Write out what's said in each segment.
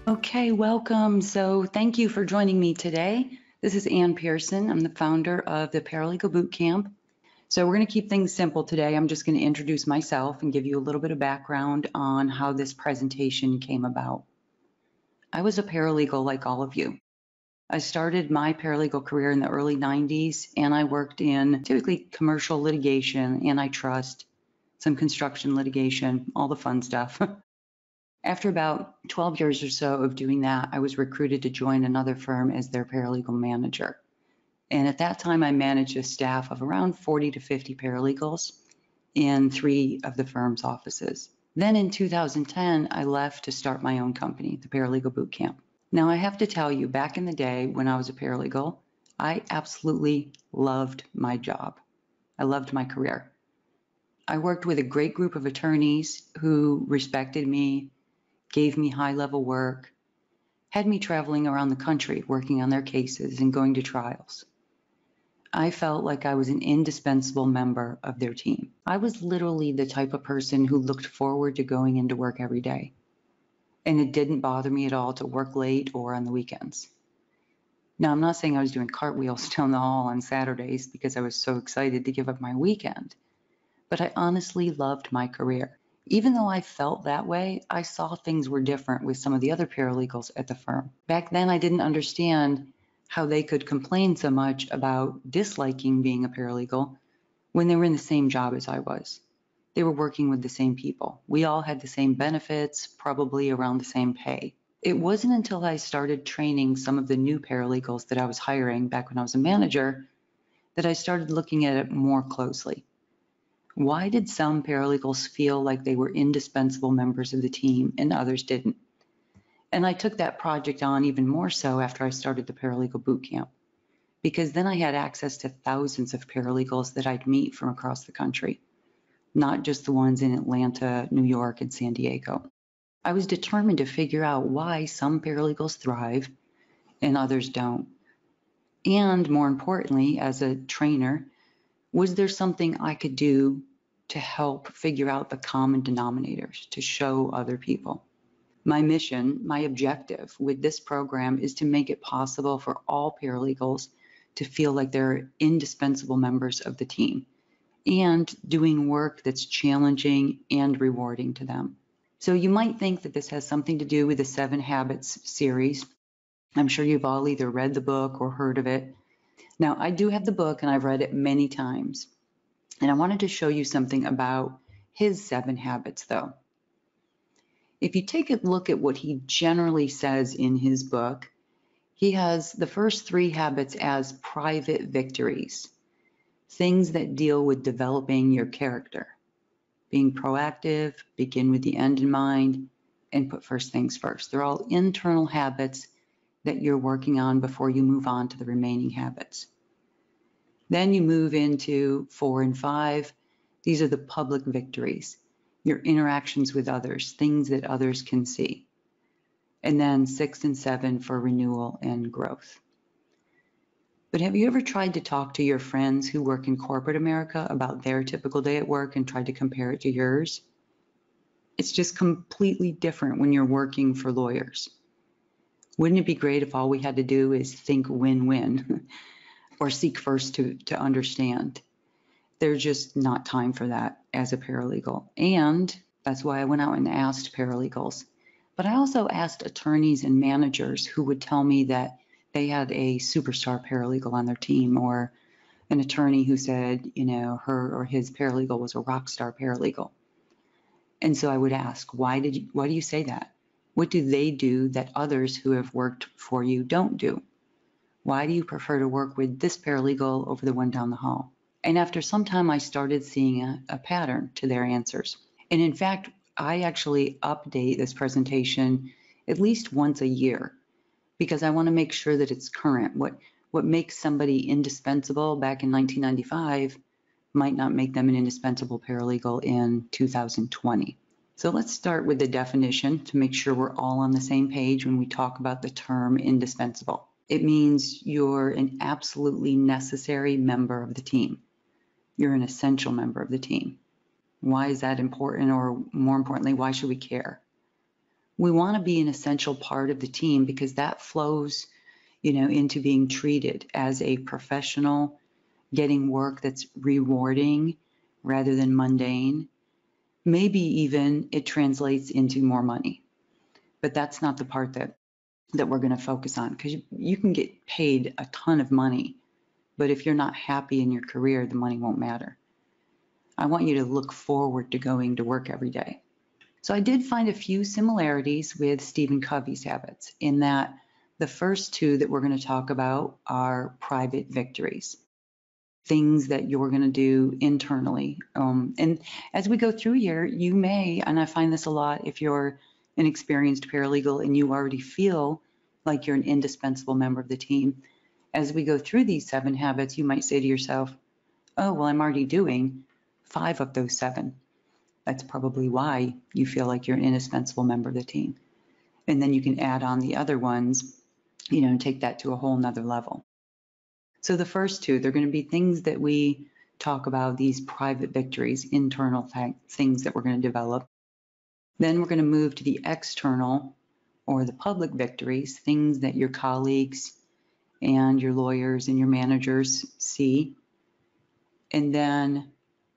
Okay, welcome. So thank you for joining me today. This is Ann Pearson. I'm the founder of the Paralegal Boot Camp. So we're going to keep things simple today. I'm just going to introduce myself and give you a little bit of background on how this presentation came about. I was a paralegal like all of you. I started my paralegal career in the early 90s, and I worked in typically commercial litigation, antitrust, some construction litigation, all the fun stuff. After about 12 years or so of doing that, I was recruited to join another firm as their paralegal manager. And at that time, I managed a staff of around 40 to 50 paralegals in 3 of the firm's offices. Then in 2010, I left to start my own company, the Paralegal Boot Camp. Now, I have to tell you, back in the day when I was a paralegal, I absolutely loved my job. I loved my career. I worked with a great group of attorneys who respected me, gave me high-level work, had me traveling around the country working on their cases and going to trials. I felt like I was an indispensable member of their team. I was literally the type of person who looked forward to going into work every day. And it didn't bother me at all to work late or on the weekends. Now, I'm not saying I was doing cartwheels down the hall on Saturdays because I was so excited to give up my weekend, but I honestly loved my career. Even though I felt that way, I saw things were different with some of the other paralegals at the firm. Back then, I didn't understand how they could complain so much about disliking being a paralegal when they were in the same job as I was. They were working with the same people. We all had the same benefits, probably around the same pay. It wasn't until I started training some of the new paralegals that I was hiring back when I was a manager that I started looking at it more closely. Why did some paralegals feel like they were indispensable members of the team and others didn't? And I took that project on even more so after I started the Paralegal Boot Camp, because then I had access to thousands of paralegals that I'd meet from across the country, not just the ones in Atlanta, New York, and San Diego. I was determined to figure out why some paralegals thrive and others don't. And more importantly, as a trainer, was there something I could do to help figure out the common denominators, to show other people? My mission, my objective with this program is to make it possible for all paralegals to feel like they're indispensable members of the team and doing work that's challenging and rewarding to them. So you might think that this has something to do with the 7 Habits series. I'm sure you've all either read the book or heard of it. Now, I do have the book and I've read it many times. And I wanted to show you something about his 7 habits, though. If you take a look at what he generally says in his book, he has the first 3 habits as private victories, things that deal with developing your character, being proactive, begin with the end in mind, and put first things first. They're all internal habits that you're working on before you move on to the remaining habits. Then you move into 4 and 5. These are the public victories, your interactions with others, things that others can see. And then 6 and 7 for renewal and growth. But have you ever tried to talk to your friends who work in corporate America about their typical day at work and tried to compare it to yours? It's just completely different when you're working for lawyers. Wouldn't it be great if all we had to do is think win-win or seek first to understand? There's just not time for that as a paralegal. And that's why I went out and asked paralegals. But I also asked attorneys and managers who would tell me that they had a superstar paralegal on their team, or an attorney who said, her or his paralegal was a rock star paralegal. And so I would ask, why do you say that? What do they do that others who have worked for you don't do? Why do you prefer to work with this paralegal over the one down the hall? And after some time, I started seeing a pattern to their answers. And in fact, I actually update this presentation at least once a year because I want to make sure that it's current. What makes somebody indispensable back in 1995 might not make them an indispensable paralegal in 2020. So let's start with the definition to make sure we're all on the same page when we talk about the term indispensable. It means you're an absolutely necessary member of the team. You're an essential member of the team. Why is that important, or more importantly, why should we care? We want to be an essential part of the team because that flows, into being treated as a professional, getting work that's rewarding rather than mundane. Maybe even it translates into more money. But that's not the part that we're going to focus on, because you can get paid a ton of money, but if you're not happy in your career, the money won't matter. I want you to look forward to going to work every day. So I did find a few similarities with Stephen Covey's habits in that the first two that we're going to talk about are private victories, things that you're going to do internally. And as we go through here, you may, and I find this a lot if you're an experienced paralegal and you already feel like you're an indispensable member of the team, as we go through these 7 habits, you might say to yourself, oh, well, I'm already doing 5 of those 7. That's probably why you feel like you're an indispensable member of the team. And then you can add on the other ones, and take that to a whole nother level. So the first 2, they're going to be things that we talk about, these private victories, internal things that we're going to develop. Then we're going to move to the external or the public victories, things that your colleagues and your lawyers and your managers see. And then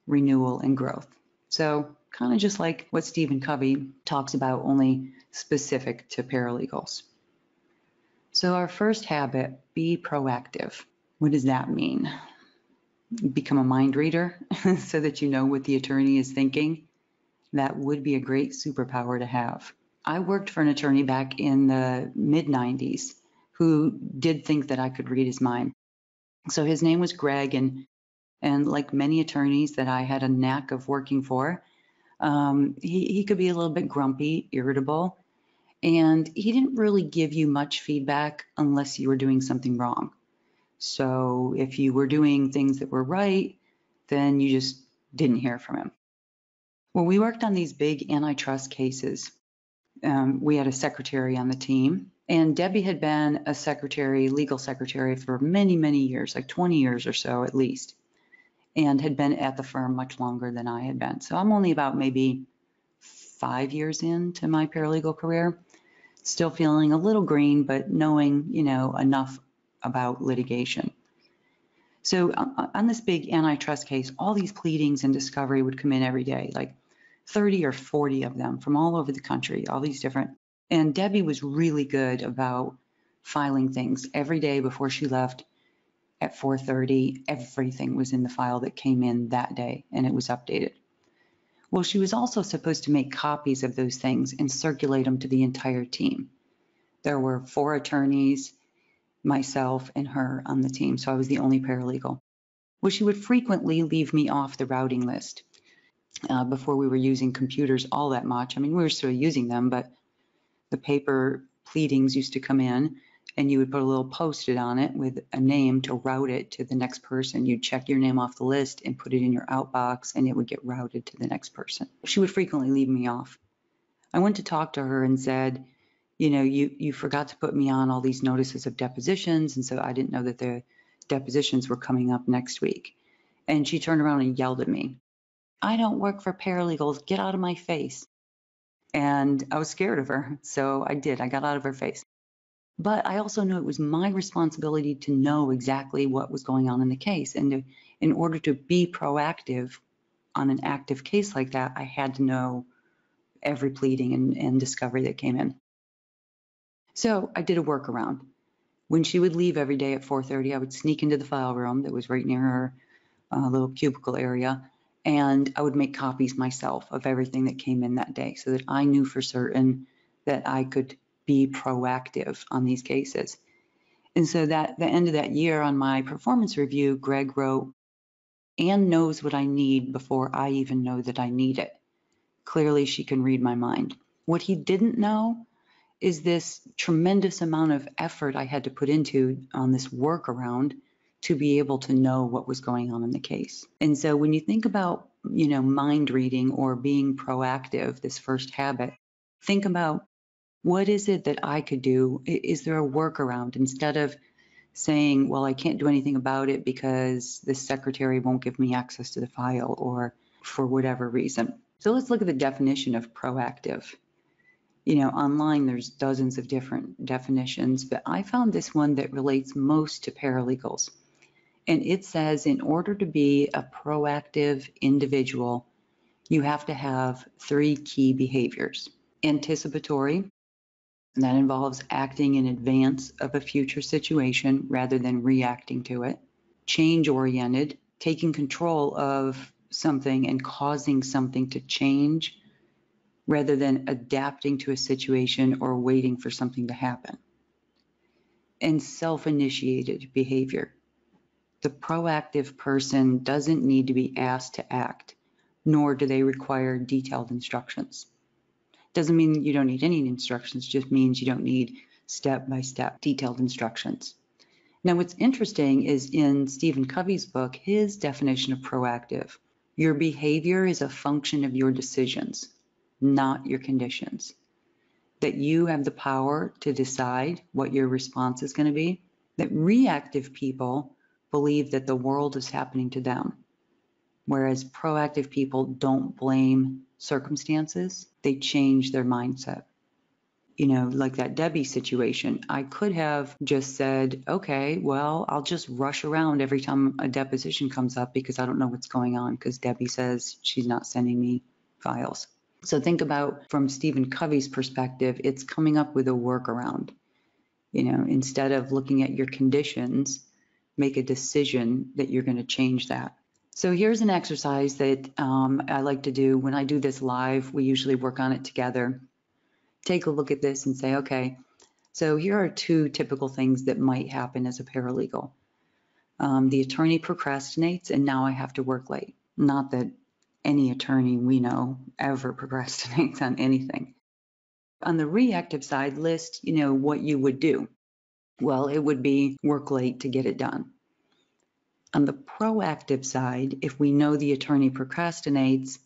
renewal and growth. So kind of just like what Stephen Covey talks about, only specific to paralegals. So our first habit, be proactive. What does that mean? Become a mind reader so that you know what the attorney is thinking. That would be a great superpower to have. I worked for an attorney back in the mid-90s who did think that I could read his mind. So his name was Greg, and like many attorneys that I had a knack of working for, he could be a little bit grumpy, irritable, and he didn't really give you much feedback unless you were doing something wrong. So if you were doing things that were right, then you just didn't hear from him. Well, we worked on these big antitrust cases. We had a secretary on the team, and Debbie had been a secretary, legal secretary, for many, many years, like 20 years or so at least, and had been at the firm much longer than I had been. So I'm only about maybe 5 years into my paralegal career, still feeling a little green, but knowing, enough about litigation. So on this big antitrust case, all these pleadings and discovery would come in every day, like 30 or 40 of them from all over the country, all these different. And Debbie was really good about filing things every day before she left. At 4:30, everything was in the file that came in that day, and it was updated. Well, she was also supposed to make copies of those things and circulate them to the entire team. There were 4 attorneys, myself, and her on the team, so I was the only paralegal. Well, she would frequently leave me off the routing list. Before we were using computers all that much. I mean, we were still using them, but the paper pleadings used to come in, and you would put a little Post-it on it with a name to route it to the next person. You'd check your name off the list and put it in your outbox, and it would get routed to the next person. She would frequently leave me off. I went to talk to her and said, you forgot to put me on all these notices of depositions, and so I didn't know that the depositions were coming up next week. And she turned around and yelled at me. I don't work for paralegals. Get out of my face. And I was scared of her, so I did. I got out of her face. But I also knew it was my responsibility to know exactly what was going on in the case. And in order to be proactive on an active case like that, I had to know every pleading and discovery that came in. So I did a workaround. When she would leave every day at 4:30, I would sneak into the file room that was right near her little cubicle area, and I would make copies myself of everything that came in that day so that I knew for certain that I could be proactive on these cases. And so that the end of that year on my performance review, Greg wrote, Anne knows what I need before I even know that I need it. Clearly, she can read my mind. What he didn't know is this tremendous amount of effort I had to put into on this workaround to be able to know what was going on in the case. And so when you think about, mind reading or being proactive, this first habit, think about, what is it that I could do? Is there a workaround? Instead of saying, well, I can't do anything about it because the secretary won't give me access to the file or for whatever reason. So let's look at the definition of proactive. Online there's dozens of different definitions, but I found this one that relates most to paralegals. And it says in order to be a proactive individual, you have to have 3 key behaviors. Anticipatory, that involves acting in advance of a future situation rather than reacting to it. Change-oriented, taking control of something and causing something to change rather than adapting to a situation or waiting for something to happen. And self-initiated behavior. The proactive person doesn't need to be asked to act, nor do they require detailed instructions. Doesn't mean you don't need any instructions, just means you don't need step-by-step detailed instructions. Now, what's interesting is in Stephen Covey's book, his definition of proactive. Your behavior is a function of your decisions, not your conditions. That you have the power to decide what your response is going to be. That reactive people believe that the world is happening to them, whereas proactive people don't blame circumstances, they change their mindset. Like that Debbie situation, I could have just said, okay, well, I'll just rush around every time a deposition comes up because I don't know what's going on because Debbie says she's not sending me files. So think about from Stephen Covey's perspective, it's coming up with a workaround. Instead of looking at your conditions, make a decision that you're going to change that. So here's an exercise that I like to do. When I do this live, we usually work on it together. Take a look at this and say, okay, so here are 2 typical things that might happen as a paralegal. The attorney procrastinates and now I have to work late. Not that any attorney we know ever procrastinates on anything. On the reactive side, list, what you would do. Well, it would be work late to get it done. On the proactive side, if we know the attorney procrastinates,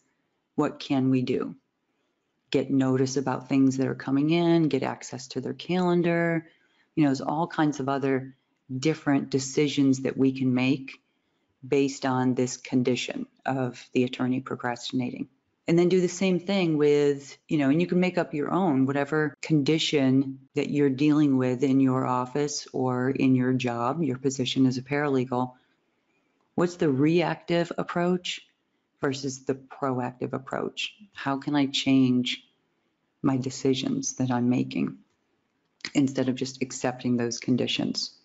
what can we do? Get notice about things that are coming in, get access to their calendar. There's all kinds of other different decisions that we can make based on this condition of the attorney procrastinating. And then do the same thing with, and you can make up your own, whatever condition that you're dealing with in your office or in your job, your position as a paralegal. What's the reactive approach versus the proactive approach? How can I change my decisions that I'm making instead of just accepting those conditions?